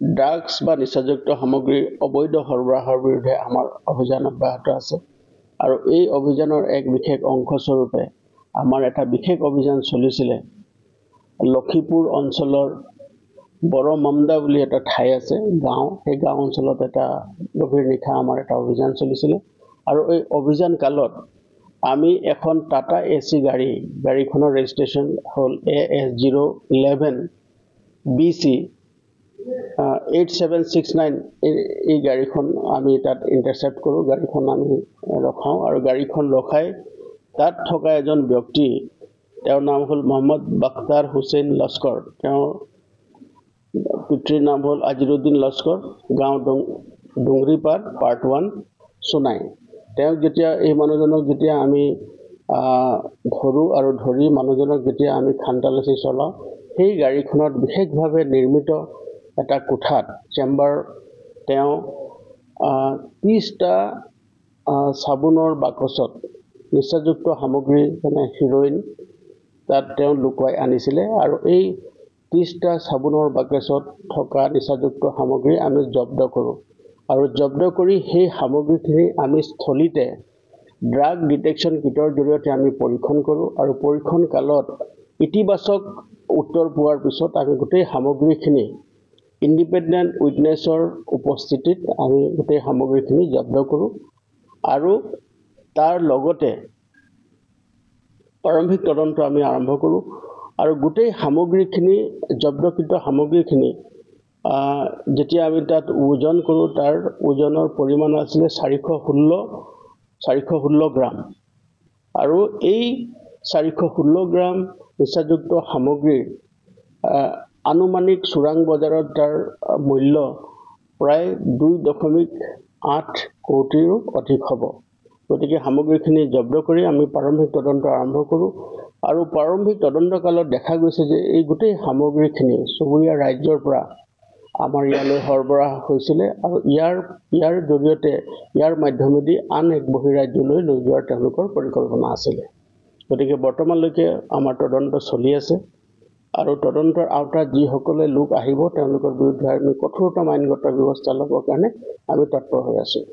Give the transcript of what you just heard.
drugs বা নিচাযুক্ত সামগ্ৰীৰ অবৈধ সৰবৰাহৰ বিৰুদ্ধে আমাৰ অভিযান অব্যাহত আছে আৰু এই অভিযানৰ এক বিশেষ অংশস্বৰূপে আমাৰ এটা বিশেষ অভিযান চলিছিলে লক্ষীপুৰ অঞ্চলৰ বৰমামদা বুলি এটা ঠাই আছে গাঁও সেই গাঁও অঞ্চলত এটা গভীৰ নিশা আমাৰ এটা অভিযান চলিছিলে আৰু এই অভিযান কালত আমি এখন টাটা এচি গাড়ীখনৰ ৰেজিষ্ট্ৰেচন হ'ল AS011 BC 8769 এই গাড়ীখন আমি তাত ইন্টাৰসেপ্ট কৰো গাড়ীখন আমি ৰখাও আৰু গাড়ীখন ৰখাই তাত থকা এজন ব্যক্তি তেওঁৰ নাম হ'ল মোহাম্মদ বখতাৰ হুছেইন লস্কৰ তেওঁৰ পিতৃৰ নাম হ'ল আজিৰুদ্দিন লস্কৰ গাঁও ডুংৰিপাৰ পাৰ্ট 1 সোনাই তেওঁ যেতিয়া এই মানুহজনক যেতিয়া আমি ধৰো আৰু ধৰি মানুহজনক যেতিয়া আমি খান্তালাচি চলাও সেই গাড়ীখনত বিশেষভাৱে নিৰ্মিত এটা কোঠাত চেম্বাৰ তেওঁ 30টা সাবুনৰ বাকচত নিচাযুক্ত সামগ্ৰী যেনে হিৰোইন তাত তেওঁ লুকুৱাই আনিছিলে আৰু এই 30টা সাবুনৰ বাকচত থকা নিচাযুক্ত সামগ্ৰী আমি জব্দ কৰোঁ আৰু জব্দ কৰি সেই সামগ্ৰীখিনি আমি স্থলিতে ড্ৰাগ ডিটেকশ্যন কিটৰ জৰিয়তে আমি পৰীক্ষণ কৰোঁ আৰু পৰীক্ষণ কালত ইতিবাচক উত্তৰ পোৱাৰ পিছত আমি গোটেই সামগ্ৰীখিনি ইণ্ডিপেণ্ডেণ্ট উইটনেছৰ উপস্থিতিত আমি গোটেই সামগ্ৰীখিনি জব্দ কৰোঁ আৰু তাৰ লগতে প্ৰাৰম্ভিক তদন্ত আমি আৰম্ভ কৰোঁ আৰু গোটেই সামগ্ৰীখিনি জব্দকৃত সামগ্ৰীখিনি যেতিয়া আমি তাত ওজন কৰোঁ তাৰ ওজনৰ পৰিমাণ আছিল 416 গ্ৰাম আৰু এই 416 গ্ৰাম নিচাযুক্ত সামগ্ৰীৰ আনুমানিক চোৰাং বজাৰত তাৰ মূল্য প্ৰায় 2.8 কোটিৰো অধিক হ'ব গতিকে সামগ্ৰীখিনি জব্দ কৰি আমি প্ৰাৰম্ভিক তদন্ত আৰম্ভ কৰোঁ আৰু প্ৰাৰম্ভিক তদন্ত কালত দেখা গৈছে যে এই গোটেই সামগ্ৰীখিনি চুবুৰীয়া ৰাজ্যৰ পৰা আমাৰ ইয়ালৈ সৰবৰাহ হৈছিলে আৰু ইয়াৰ জৰিয়তে ইয়াৰ মাধ্যমেদি আন এক বহিৰাজ্যলৈ লৈ যোৱাৰ তেওঁলোকৰ পৰিকল্পনা আছিলে গতিকে বৰ্তমানলৈকে আমাৰ তদন্ত চলি আছে আৰু তদন্তৰ আওতাত যিসকলে লোক আহিব তেওঁলোকৰ বিৰুদ্ধে আমি কঠোৰতম আইনগত ব্যৱস্থা ল'বৰ কাৰণে আমি তৎপৰ হৈ আছোঁ